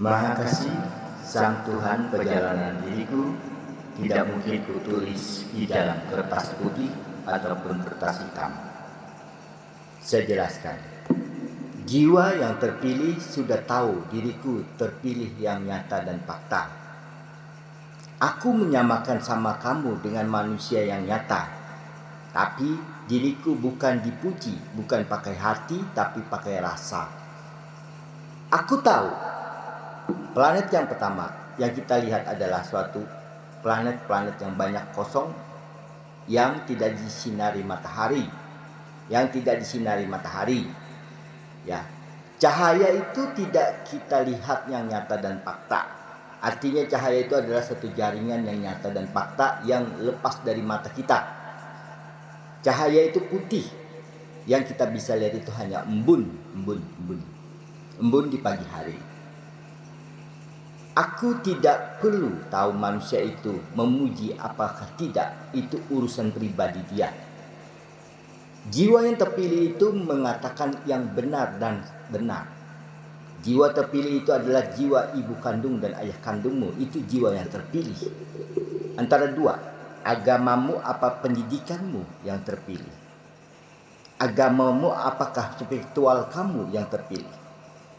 Maha Kasih, Sang Tuhan perjalanan diriku tidak mungkin kutulis di dalam kertas putih ataupun kertas hitam. Saya jelaskan. Jiwa yang terpilih sudah tahu diriku terpilih yang nyata dan fakta. Aku menyamakan sama kamu dengan manusia yang nyata. Tapi diriku bukan dipuji, bukan pakai hati, tapi pakai rasa. Aku tahu planet yang pertama yang kita lihat adalah suatu planet-planet yang banyak kosong, yang tidak disinari matahari, Ya, cahaya itu tidak kita lihat yang nyata dan fakta. Artinya cahaya itu adalah satu jaringan yang nyata dan fakta yang lepas dari mata kita. Cahaya itu putih, yang kita bisa lihat itu hanya embun di pagi hari. Aku tidak perlu tahu manusia itu memuji apakah tidak, itu urusan pribadi dia. Jiwa yang terpilih itu mengatakan yang benar dan benar. Jiwa terpilih itu adalah jiwa ibu kandung dan ayah kandungmu. Itu jiwa yang terpilih. Antara dua, agamamu apa pendidikanmu yang terpilih. Agamamu apakah spiritual kamu yang terpilih.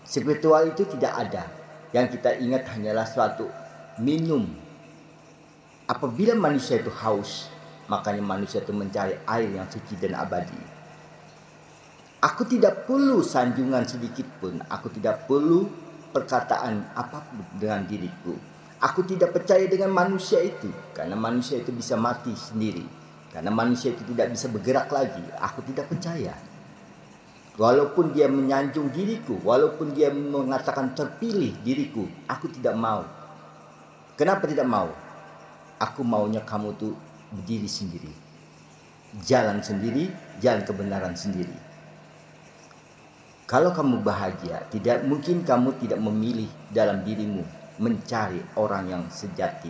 Spiritual itu tidak ada. Yang kita ingat hanyalah suatu minum. Apabila manusia itu haus, makanya manusia itu mencari air yang suci dan abadi. Aku tidak perlu sanjungan sedikit pun. Aku tidak perlu perkataan apapun dengan diriku. Aku tidak percaya dengan manusia itu. Karena manusia itu bisa mati sendiri. Karena manusia itu tidak bisa bergerak lagi. Aku tidak percaya. Walaupun dia menyanjung diriku. Walaupun dia mengatakan terpilih diriku. Aku tidak mau. Kenapa tidak mau? Aku maunya kamu tuh berdiri sendiri. Jalan sendiri. Jalan kebenaran sendiri. Kalau kamu bahagia, tidak mungkin kamu tidak memilih dalam dirimu mencari orang yang sejati.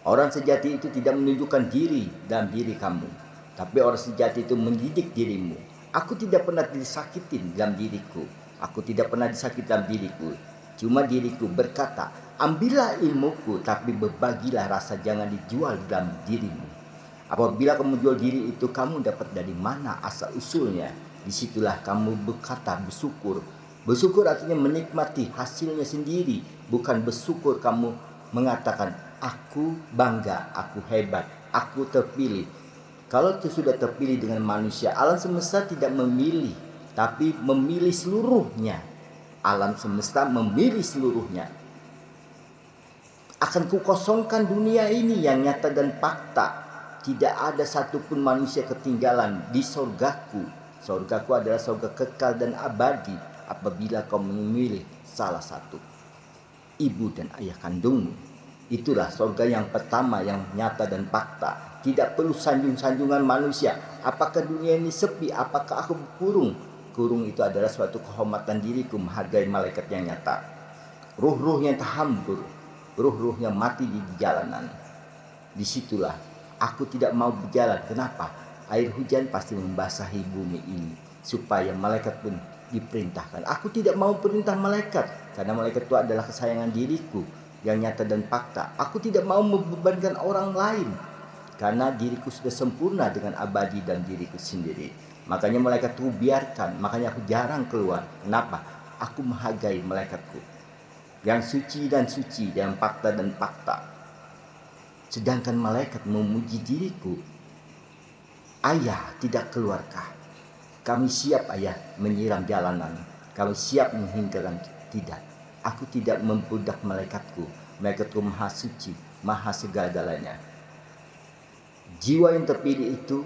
Orang sejati itu tidak menunjukkan diri dalam diri kamu, tapi orang sejati itu mendidik dirimu. Aku tidak pernah disakitin dalam diriku. Aku tidak pernah disakiti dalam diriku. Cuma diriku berkata, ambillah ilmuku, tapi berbagilah rasa, jangan dijual dalam dirimu. Apabila kamu jual diri itu, kamu dapat dari mana asal usulnya? Disitulah kamu berkata bersyukur. Bersyukur artinya menikmati hasilnya sendiri. Bukan bersyukur kamu mengatakan aku bangga, aku hebat, aku terpilih. Kalau itu sudah terpilih dengan manusia, alam semesta tidak memilih, tapi memilih seluruhnya. Alam semesta memilih seluruhnya. Akan kukosongkan dunia ini yang nyata dan fakta. Tidak ada satupun manusia ketinggalan di sorgaku. Sorgaku adalah sorga kekal dan abadi apabila kau memilih salah satu. Ibu dan ayah kandungmu. Itulah sorga yang pertama yang nyata dan fakta. Tidak perlu sanjung-sanjungan manusia. Apakah dunia ini sepi? Apakah aku kurung? Kurung itu adalah suatu kehormatan diriku menghargai malaikat yang nyata. Ruh-ruh yang terhambur. Ruh-ruh yang mati di jalanan. Disitulah aku tidak mau berjalan. Kenapa? Air hujan pasti membasahi bumi ini supaya malaikat pun diperintahkan. Aku tidak mau perintah malaikat karena malaikat itu adalah kesayangan diriku yang nyata dan fakta. Aku tidak mau membebankan orang lain karena diriku sudah sempurna dengan abadi dan diriku sendiri. Makanya malaikat itu biarkan, makanya aku jarang keluar. Kenapa? Aku menghargai malaikatku yang suci dan suci, yang fakta dan fakta. Sedangkan malaikat memuji diriku. Ayah, tidak keluarkah? Kami siap ayah menyiram jalanan. Kami siap menghinggakan. Tidak. Aku tidak membudak malaikatku. Malaikatku maha suci, maha segala-galanya. Jiwa yang terpilih itu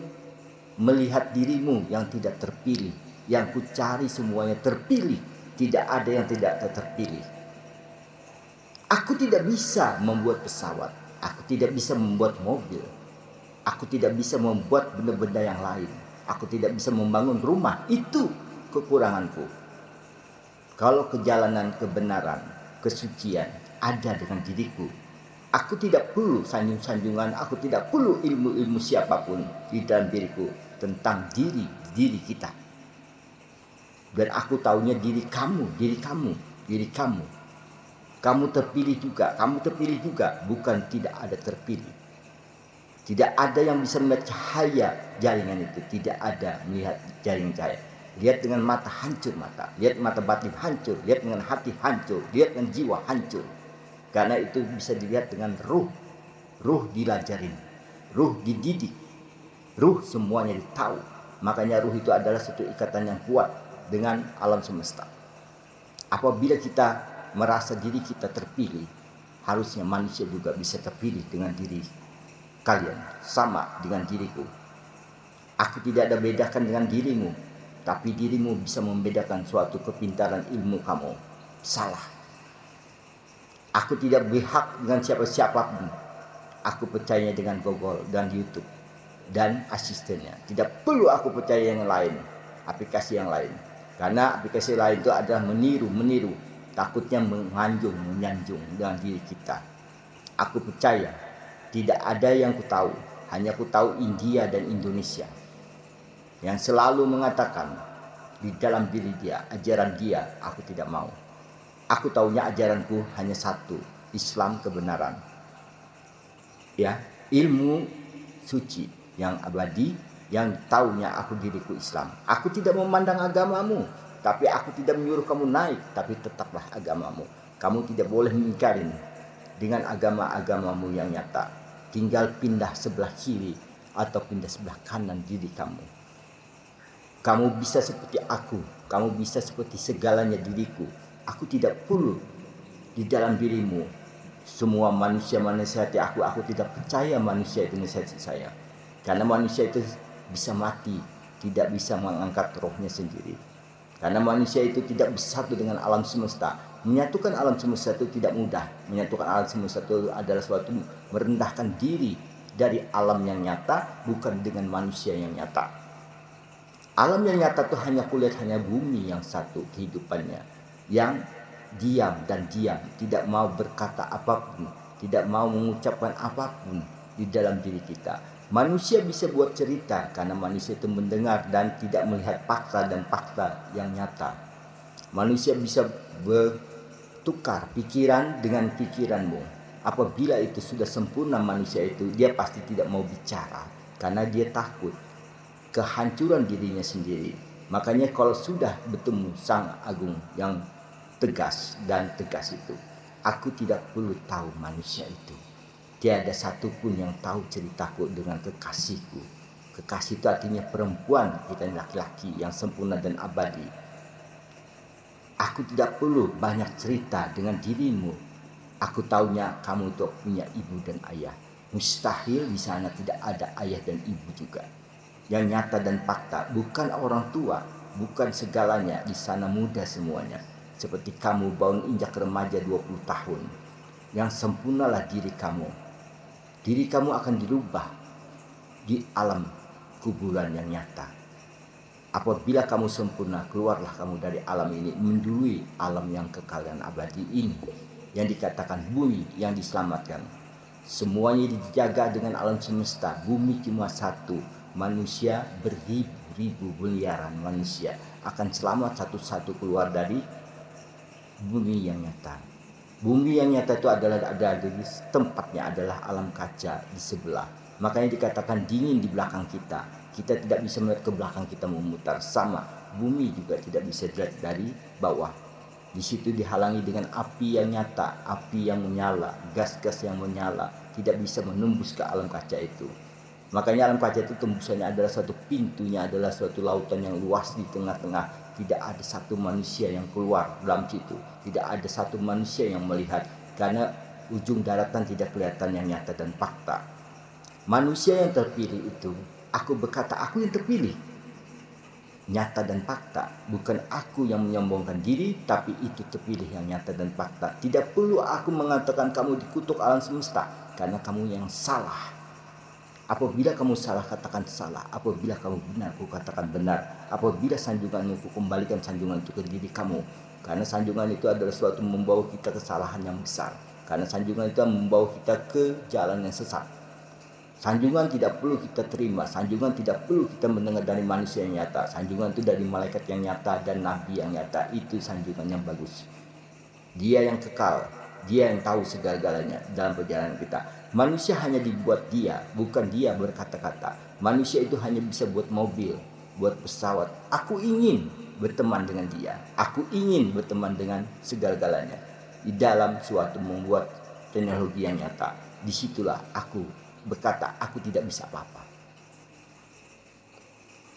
melihat dirimu yang tidak terpilih. Yang ku cari semuanya terpilih. Tidak ada yang tidak terpilih. Aku tidak bisa membuat pesawat. Aku tidak bisa membuat mobil. Aku tidak bisa membuat benda-benda yang lain. Aku tidak bisa membangun rumah. Itu kekuranganku. Kalau kejalanan kebenaran, kesucian ada dengan diriku, aku tidak perlu sanjung-sanjungan. Aku tidak perlu ilmu-ilmu siapapun di dalam diriku tentang diri kita. Dan aku tahunya diri kamu. Kamu terpilih juga, bukan tidak ada terpilih. Tidak ada yang bisa melihat cahaya jaringan itu, tidak ada melihat jaringan cahaya. Lihat dengan mata hancur mata, lihat mata batin hancur, lihat dengan hati hancur, lihat dengan jiwa hancur. Karena itu bisa dilihat dengan ruh. Ruh dilajarin, ruh dididik, ruh semuanya ditahu. Makanya ruh itu adalah satu ikatan yang kuat dengan alam semesta. Apabila kita merasa diri kita terpilih, harusnya manusia juga bisa terpilih dengan diri kalian, sama dengan diriku. Aku tidak ada bedakan dengan dirimu, tapi dirimu bisa membedakan suatu kepintaran ilmu kamu. Salah. Aku tidak berhak dengan siapa-siapapun. Aku percaya dengan Google dan YouTube dan asistennya. Tidak perlu aku percaya yang lain, aplikasi yang lain. Karena aplikasi lain itu adalah meniru, takutnya menyanjung dengan diri kita. Aku percaya tidak ada yang ku tahu, hanya ku tahu India dan Indonesia yang selalu mengatakan di dalam diri dia, ajaran dia, aku tidak mau. Aku taunya ajaranku hanya satu, Islam kebenaran. Ya, ilmu suci yang abadi, yang taunya aku diriku Islam. Aku tidak memandang agamamu, tapi aku tidak menyuruh kamu naik, tapi tetaplah agamamu. Kamu tidak boleh mengingkari dengan agama-agamamu yang nyata. Tinggal pindah sebelah kiri atau pindah sebelah kanan diri kamu. Kamu bisa seperti aku, kamu bisa seperti segalanya diriku. Aku tidak perlu di dalam dirimu. Semua manusia menasihati aku tidak percaya manusia itu menasihati saya. Karena manusia itu bisa mati, tidak bisa mengangkat rohnya sendiri. Karena manusia itu tidak bersatu dengan alam semesta. Menyatukan alam semesta itu tidak mudah. Menyatukan alam semesta itu adalah suatu merendahkan diri dari alam yang nyata, bukan dengan manusia yang nyata. Alam yang nyata itu hanya kulihat hanya bumi yang satu kehidupannya, yang diam, tidak mau berkata apapun, tidak mau mengucapkan apapun di dalam diri kita. Manusia bisa buat cerita karena manusia itu mendengar dan tidak melihat fakta dan fakta yang nyata. Manusia bisa bertukar pikiran dengan pikiranmu. Apabila itu sudah sempurna manusia itu, dia pasti tidak mau bicara karena dia takut kehancuran dirinya sendiri. Makanya kalau sudah bertemu Sang Agung yang tegas itu, aku tidak perlu tahu manusia itu. Tiada satupun yang tahu ceritaku dengan kekasihku. Kekasih itu artinya perempuan, kita laki-laki yang sempurna dan abadi. Aku tidak perlu banyak cerita dengan dirimu. Aku taunya kamu itu punya ibu dan ayah. Mustahil di sana tidak ada ayah dan ibu juga. Yang nyata dan fakta, bukan orang tua, bukan segalanya, di sana muda semuanya. Seperti kamu baru injak remaja 20 tahun. Yang sempurnalah diri kamu. Diri kamu akan dirubah di alam kuburan yang nyata. Apabila kamu sempurna, keluarlah kamu dari alam ini, mendului alam yang kekal dan abadi ini, yang dikatakan bumi yang diselamatkan. Semuanya dijaga dengan alam semesta. Bumi cuma satu, manusia beribu-ribu miliaran manusia akan selamat satu-satu keluar dari bumi yang nyata. Bumi yang nyata itu adalah ada di tempatnya adalah alam kaca di sebelah. Makanya dikatakan dingin di belakang kita. Kita tidak bisa melihat ke belakang kita memutar. Sama, bumi juga tidak bisa dilihat dari bawah. Di situ dihalangi dengan api yang nyata, api yang menyala, gas-gas yang menyala, tidak bisa menembus ke alam kaca itu. Makanya alam kaca itu tembusannya adalah suatu pintunya, adalah suatu lautan yang luas di tengah-tengah. Tidak ada satu manusia yang keluar dalam situ. Tidak ada satu manusia yang melihat. Karena ujung daratan tidak kelihatan yang nyata dan fakta. Manusia yang terpilih itu, aku berkata aku yang terpilih. Nyata dan fakta. Bukan aku yang menyombongkan diri, tapi itu terpilih yang nyata dan fakta. Tidak perlu aku mengatakan kamu dikutuk alam semesta, karena kamu yang salah. Apabila kamu salah, katakan salah. Apabila kamu benar, aku katakan benar. Apabila sanjunganmu, aku kembalikan sanjungan itu ke diri kamu. Karena sanjungan itu adalah suatu membawa kita kesalahan yang besar. Karena sanjungan itu membawa kita ke jalan yang sesat. Sanjungan tidak perlu kita terima. Sanjungan tidak perlu kita mendengar dari manusia yang nyata. Sanjungan itu dari malaikat yang nyata dan nabi yang nyata. Itu sanjungan yang bagus. Dia yang kekal. Dia yang tahu segala-galanya dalam perjalanan kita. Manusia hanya dibuat dia, bukan dia berkata-kata. Manusia itu hanya bisa buat mobil, buat pesawat. Aku ingin berteman dengan dia. Aku ingin berteman dengan segala-galanya. Di dalam suatu membuat teknologi yang nyata. Disitulah aku berkata, aku tidak bisa apa-apa.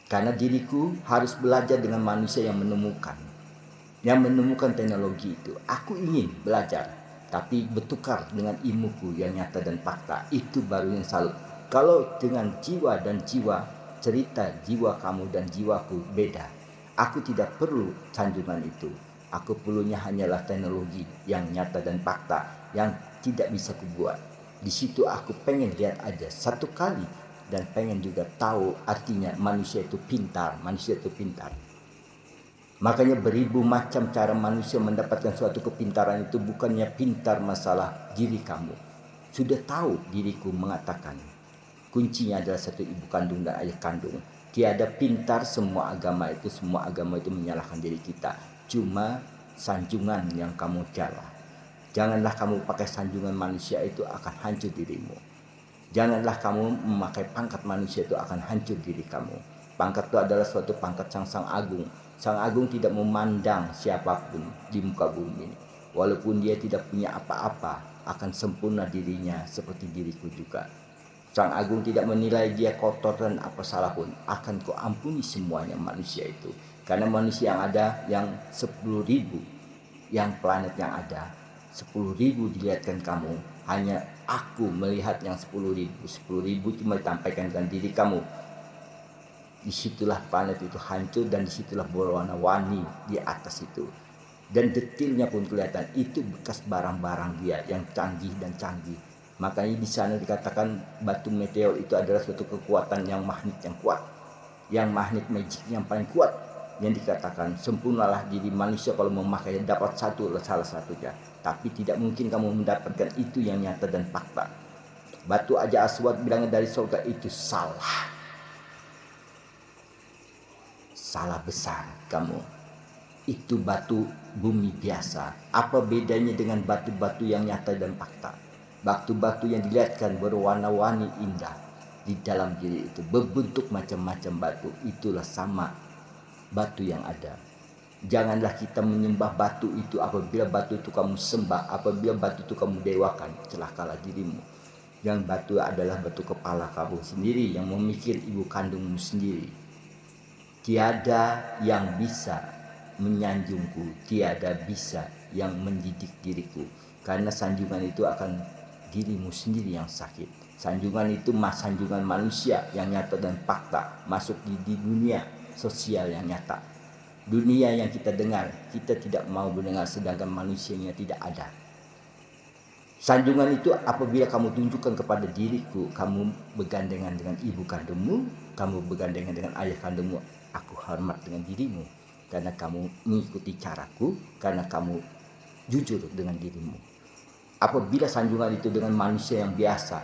Karena diriku harus belajar dengan manusia yang menemukan teknologi itu. Aku ingin belajar, tapi bertukar dengan ilmuku yang nyata dan fakta. Itu baru yang salut. Kalau dengan jiwa dan jiwa, cerita jiwa kamu dan jiwaku beda. Aku tidak perlu sanjungan itu. Aku perlunya hanyalah teknologi yang nyata dan fakta yang tidak bisa kubuat. Di situ aku pengen lihat aja satu kali dan pengen juga tahu artinya manusia itu pintar. Makanya beribu macam cara manusia mendapatkan suatu kepintaran itu bukannya pintar masalah diri kamu. Sudah tahu diriku mengatakan, kuncinya adalah satu ibu kandung dan ayah kandung. Tiada pintar, semua agama itu menyalahkan diri kita. Cuma sanjungan yang kamu jalan. Janganlah kamu pakai sanjungan manusia, itu akan hancur dirimu. Janganlah kamu memakai pangkat manusia, itu akan hancur diri kamu. Pangkat itu adalah suatu pangkat sang agung. Sang agung tidak memandang siapapun di muka bumi ini. Walaupun dia tidak punya apa-apa, akan sempurna dirinya seperti diriku juga. Sang agung tidak menilai dia kotor dan apa salah pun. Akan kau ampuni semuanya manusia itu. Karena manusia yang ada yang 10.000, yang planet yang ada 10.000 dilihatkan kamu. Hanya aku melihat yang 10.000 cuma ditampaikan dengan diri kamu. Disitulah planet itu hancur dan disitulah berwarna-warni di atas itu. Dan detailnya pun kelihatan, itu bekas barang-barang dia yang canggih dan canggih. Makanya di sana dikatakan batu meteor itu adalah suatu kekuatan yang magnet yang kuat. Yang magnet magic yang paling kuat. Yang dikatakan sempurnalah diri manusia kalau memakai dapat salah satunya. Tapi tidak mungkin kamu mendapatkan itu yang nyata dan fakta. Batu aja aswad bilangnya dari surga, itu salah. Salah besar kamu. Itu batu bumi biasa. Apa bedanya dengan batu-batu yang nyata dan fakta? Batu-batu yang dilihatkan berwarna-warni indah di dalam diri itu, berbentuk macam-macam batu, itulah sama batu yang ada. Janganlah kita menyembah batu itu. Apabila batu itu kamu sembah, apabila batu itu kamu dewakan, celakalah dirimu. Yang batu adalah batu kepala kamu sendiri, yang memikir ibu kandungmu sendiri. Tiada yang bisa menyanjungku, tiada bisa yang mendidik diriku. Karena sanjungan itu akan dirimu sendiri yang sakit. Sanjungan itu sanjungan manusia yang nyata dan fakta, masuk di dunia sosial yang nyata. Dunia yang kita dengar, kita tidak mau mendengar, sedangkan manusianya tidak ada. Sanjungan itu apabila kamu tunjukkan kepada diriku, kamu bergandengan dengan ibu kandungmu, kamu bergandengan dengan ayah kandungmu. Aku hormat dengan dirimu karena kamu mengikuti caraku, karena kamu jujur dengan dirimu. Apabila sanjungan itu dengan manusia yang biasa,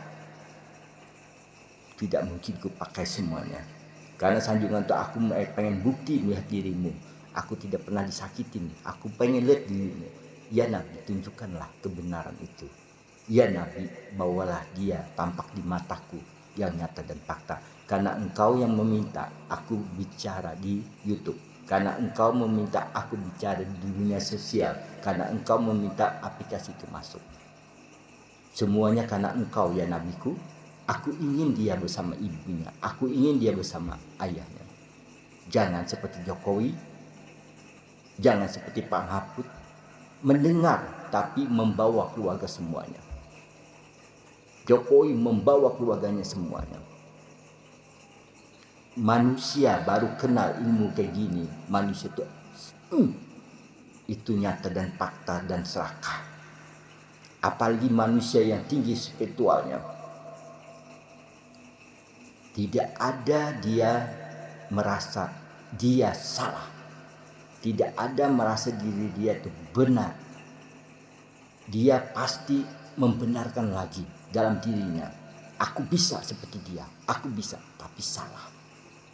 tidak mungkin ku pakai semuanya. Karena sanjungan itu aku pengen bukti melihat dirimu. Aku tidak pernah disakitin. Aku pengen lihat dirimu. Ya Nabi, tunjukkanlah kebenaran itu. Ya Nabi, bawalah dia tampak di mataku yang nyata dan fakta. Karena engkau yang meminta aku bicara di YouTube. Karena engkau meminta aku bicara di dunia sosial. Karena engkau meminta aplikasi itu masuk. Semuanya karena engkau ya Nabiku. Aku ingin dia bersama ibunya. Aku ingin dia bersama ayahnya. Jangan seperti Jokowi. Jangan seperti Pak Mahfud. Mendengar tapi membawa keluarga semuanya. Jokowi membawa keluarganya semuanya. Manusia baru kenal ilmu kayak gini. Manusia itu nyata dan fakta dan serakah. Apalagi manusia yang tinggi spiritualnya. Tidak ada dia merasa dia salah. Tidak ada merasa diri dia itu benar. Dia pasti membenarkan lagi dalam dirinya. Aku bisa seperti dia. Aku bisa, tapi salah.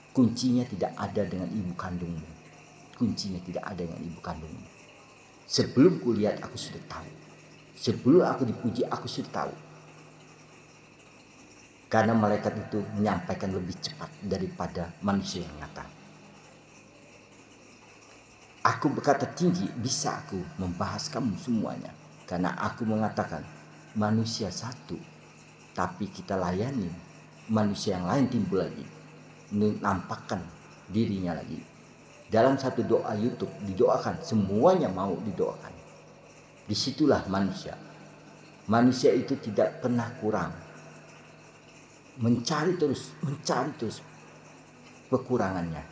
Kuncinya tidak ada dengan ibu kandungmu. Kuncinya tidak ada dengan ibu kandungmu. Sebelum kulihat aku sudah tahu. Sebelum aku dipuji, aku sudah tahu. Karena malaikat itu menyampaikan lebih cepat daripada manusia yang nyata. Aku berkata tinggi, bisa aku membahas kamu semuanya. Karena aku mengatakan manusia satu, tapi kita layani manusia yang lain timbul lagi, menampakkan dirinya lagi. Dalam satu doa YouTube didoakan, semuanya mau didoakan. Disitulah manusia. Manusia itu tidak pernah kurang. Mencari terus kekurangannya.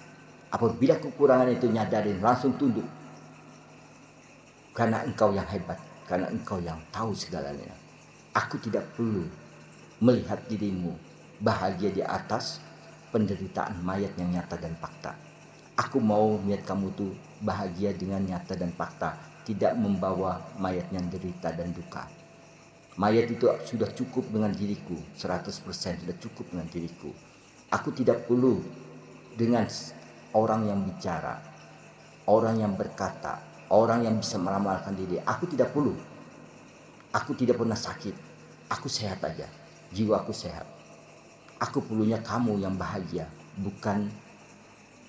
Apabila kekurangan itu nyadarin, langsung tunduk. Karena engkau yang hebat, karena engkau yang tahu segalanya. Aku tidak perlu melihat dirimu bahagia di atas penderitaan mayat yang nyata dan fakta. Aku mau melihat kamu tuh bahagia dengan nyata dan fakta, tidak membawa mayat yang derita dan duka. Mayat itu sudah cukup dengan diriku, 100% sudah cukup dengan diriku. Aku tidak perlu dengan orang yang bicara, orang yang berkata, orang yang bisa meramalkan diri. Aku tidak perlu. Aku tidak pernah sakit. Aku sehat aja. Jiwaku sehat. Aku perlunya kamu yang bahagia, bukan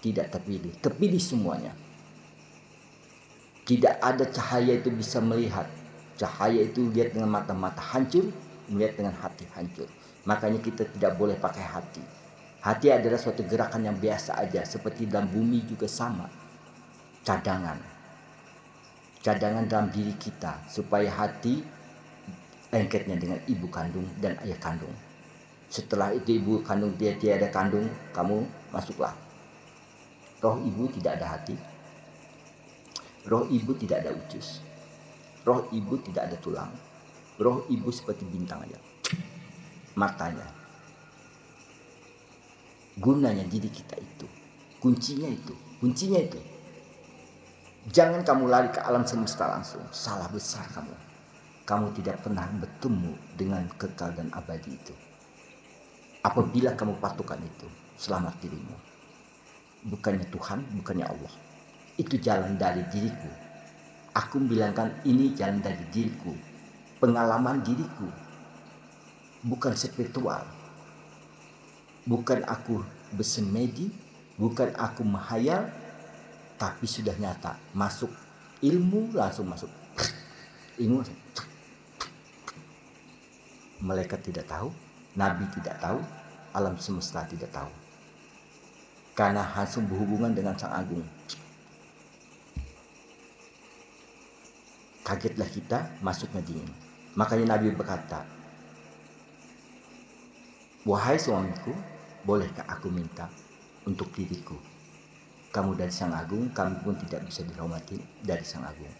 tidak terpilih. Terpilih semuanya. Tidak ada cahaya itu bisa melihat. Cahaya itu lihat dengan mata-mata hancur, melihat dengan hati hancur. Makanya kita tidak boleh pakai hati. Hati adalah suatu gerakan yang biasa aja, seperti dalam bumi juga sama. Cadangan dalam diri kita, supaya hati lengketnya dengan ibu kandung dan ayah kandung. Setelah itu ibu kandung dia tiada kandung, kamu masuklah. Roh ibu tidak ada hati. Roh ibu tidak ada ucus. Roh ibu tidak ada tulang. Roh ibu seperti bintang aja. Matanya. Gunanya diri kita itu. Kuncinya itu. Jangan kamu lari ke alam semesta langsung. Salah besar kamu. Kamu tidak pernah bertemu dengan kekal dan abadi itu. Apabila kamu patukan itu, selamat dirimu. Bukannya Tuhan, bukannya Allah. Itu jalan dari diriku. Aku bilangkan ini jalan dari diriku. Pengalaman diriku. Bukan spiritual. Bukan aku bersemedi. Bukan aku menghayal. Tapi sudah nyata. Masuk ilmu langsung masuk. Ilmu langsung. Malaikat tidak tahu. Nabi tidak tahu. Alam semesta tidak tahu. Karena langsung berhubungan dengan Sang Agung. Kagetlah kita, masuknya dingin. Makanya Nabi berkata, wahai suamiku, bolehkah aku minta untuk diriku? Kamu dari Sang Agung, kami pun tidak bisa dihormati dari Sang Agung.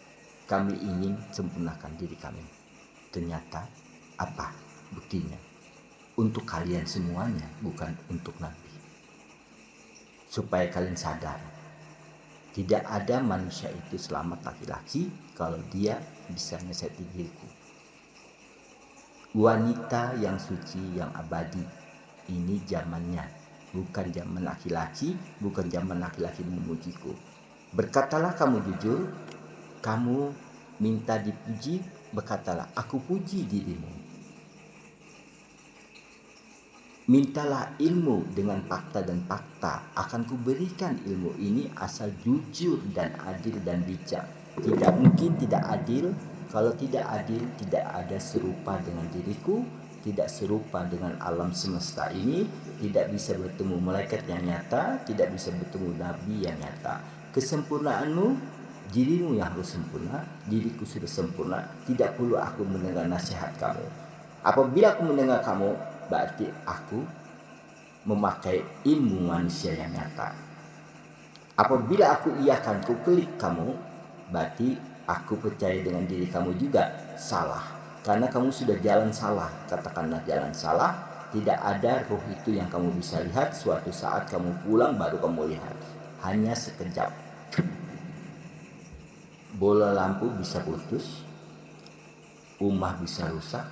Kami ingin sempurnakan diri kami. Ternyata apa buktinya? Untuk kalian semuanya, bukan untuk Nabi. Supaya kalian sadar, tidak ada manusia itu selamat laki-laki kalau dia bisa ngeseti diriku. Wanita yang suci, yang abadi, ini zamannya. Bukan zaman laki-laki, bukan zaman laki-laki memujiku. Berkatalah kamu jujur, kamu minta dipuji, berkatalah aku puji dirimu. Mintalah ilmu dengan fakta dan fakta, akan kuberikan ilmu ini asal jujur dan adil dan bijak. Tidak mungkin tidak adil. Kalau tidak adil, tidak ada serupa dengan diriku, tidak serupa dengan alam semesta ini, tidak bisa bertemu malaikat yang nyata, tidak bisa bertemu nabi yang nyata. Kesempurnaanmu, dirimu yang harus sempurna, diriku sudah sempurna, tidak perlu aku mendengar nasihat kamu. Apabila aku mendengar kamu, berarti aku memakai ilmu manusia yang nyata. Apabila aku iakan, ku klik kamu, berarti aku percaya dengan diri kamu juga salah. Karena kamu sudah jalan salah, katakanlah jalan salah. Tidak ada roh itu yang kamu bisa lihat. Suatu saat kamu pulang baru kamu lihat. Hanya sekejap. Bola lampu bisa putus, rumah bisa rusak,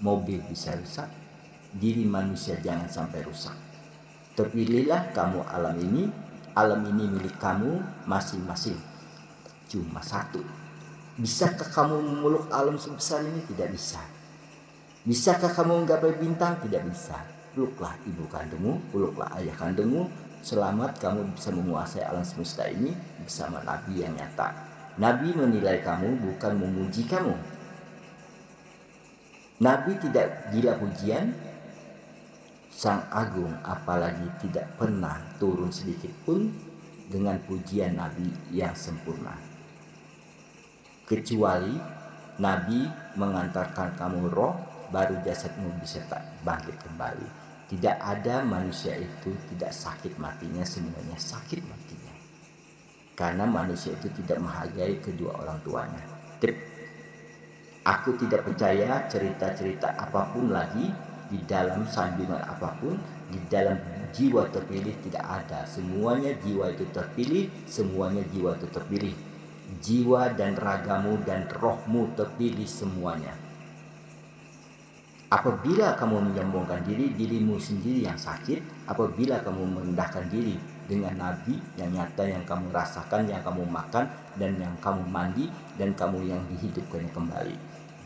mobil bisa rusak, diri manusia jangan sampai rusak. Terpilihlah kamu alam ini milik kamu masing-masing. Cuma satu. Bisakah kamu memeluk alam sebesar ini? Tidak bisa. Bisakah kamu menggapai bintang? Tidak bisa. Peluklah ibu kandungmu, peluklah ayah kandungmu. Selamat kamu bisa menguasai alam semesta ini bersama Nabi yang nyata. Nabi menilai kamu, bukan memuji kamu. Nabi tidak gila pujian. Sang Agung apalagi tidak pernah turun sedikit pun dengan pujian Nabi yang sempurna. Kecuali Nabi mengantarkan kamu roh, baru jasadmu bisa tak bangkit kembali. Tidak ada manusia itu tidak sakit matinya, semuanya sakit matinya. Karena manusia itu tidak menghargai kedua orang tuanya. Aku tidak percaya cerita-cerita apapun lagi, di dalam sanjungan apapun, di dalam jiwa terpilih tidak ada. Semuanya jiwa itu terpilih, semuanya jiwa itu terpilih. Jiwa dan ragamu dan rohmu terpilih semuanya. Apabila kamu menyombongkan diri, dirimu sendiri yang sakit. Apabila kamu merendahkan diri dengan Nabi yang nyata, yang kamu rasakan, yang kamu makan, dan yang kamu mandi, dan kamu yang dihidupkan kembali.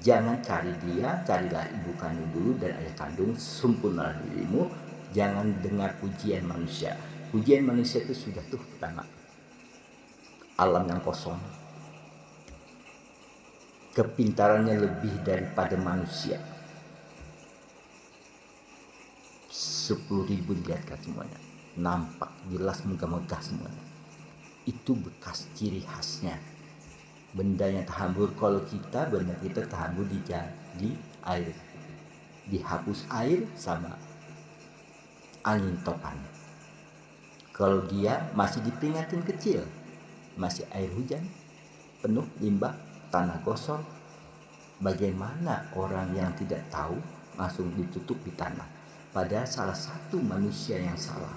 Jangan cari dia, carilah ibu kandung dulu dan ayah kandung, sempurnalah dirimu. Jangan dengar pujian manusia. Pujian manusia itu sudah tuh pertama. Alam yang kosong. Kepintarannya lebih daripada manusia. 10.000 dilihatkan semuanya, nampak jelas megah-megah semuanya. Itu bekas ciri khasnya. Benda yang terhambur, kalau kita benda kita terhambur di air, dihapus air sama angin topan. Kalau dia masih diperingatin kecil, masih air hujan penuh limbah, tanah gosong, bagaimana orang yang tidak tahu langsung ditutup di tanah? Pada salah satu manusia yang salah.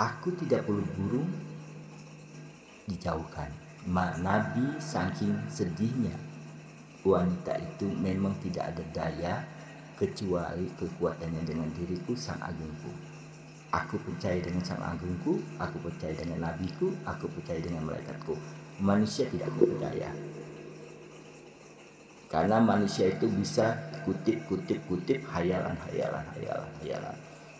Aku tidak perlu burung dijauhkan. Nabi saking sedihnya, wanita itu memang tidak ada daya kecuali kekuatannya dengan diriku, Sang Agungku. Aku percaya dengan Sang Agungku, aku percaya dengan Nabiku, aku percaya dengan malaikatku. Manusia tidak aku percaya. Karena manusia itu bisa kutip hayalan.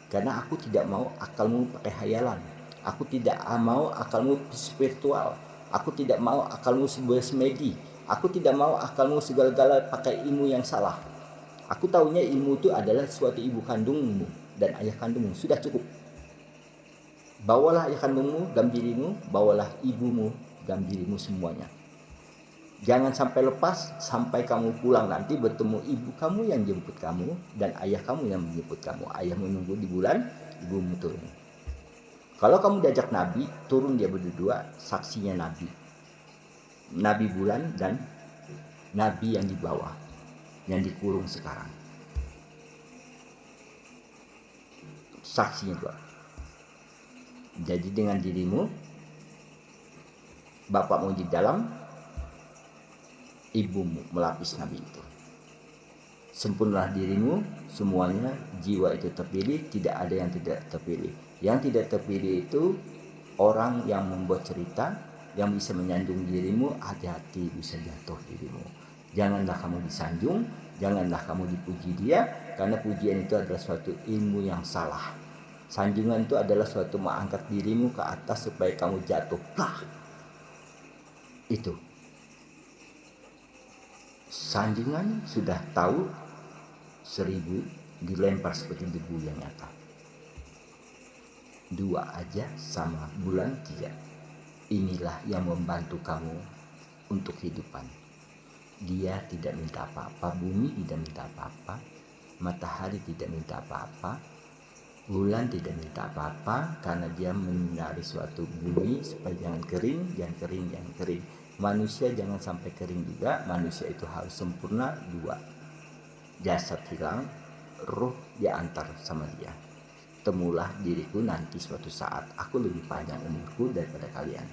Karena aku tidak mau akalmu pakai hayalan. Aku tidak mau akalmu spiritual. Aku tidak mau akalmu semedi. Aku tidak mau akalmu segala-gala pakai ilmu yang salah. Aku tahunya ilmu itu adalah suatu ibu kandungmu dan ayah kandungmu. Sudah cukup. Bawalah ayah kandungmu dalam dirimu, bawalah ibumu dalam dirimu semuanya. Jangan sampai lepas, sampai kamu pulang nanti bertemu ibu kamu yang jemput kamu dan ayah kamu yang menjemput kamu. Ayah menunggu di bulan, ibumu turun. Kalau kamu diajak Nabi, turun dia berdua, saksinya Nabi. Nabi bulan dan Nabi yang di bawah, yang dikurung sekarang. Saksinya dua. Jadi dengan dirimu, bapakmu di dalam, ibumu melapis Nabi itu. Sempurnalah dirimu, semuanya jiwa itu terpilih, tidak ada yang tidak terpilih. Yang tidak terpilih itu orang yang membuat cerita, yang bisa menyanjung dirimu, hati-hati bisa jatuh dirimu. Janganlah kamu disanjung, janganlah kamu dipuji dia, karena pujian itu adalah suatu ilmu yang salah. Sanjungan itu adalah suatu mengangkat dirimu ke atas supaya kamu jatuh. Itu. Sanjungan sudah tahu 1000 dilempar seperti debu yang nyata. 2 aja sama bulan 3. Inilah yang membantu kamu untuk kehidupan. Dia tidak minta apa-apa, bumi tidak minta apa-apa, matahari tidak minta apa-apa, bulan tidak minta apa-apa, karena dia menyinari suatu bumi supaya jangan kering. Manusia jangan sampai kering juga. Manusia itu harus sempurna 2. Jasad hilang, roh diantar sama dia. Temulah diriku nanti suatu saat. Aku lebih panjang umurku daripada kalian.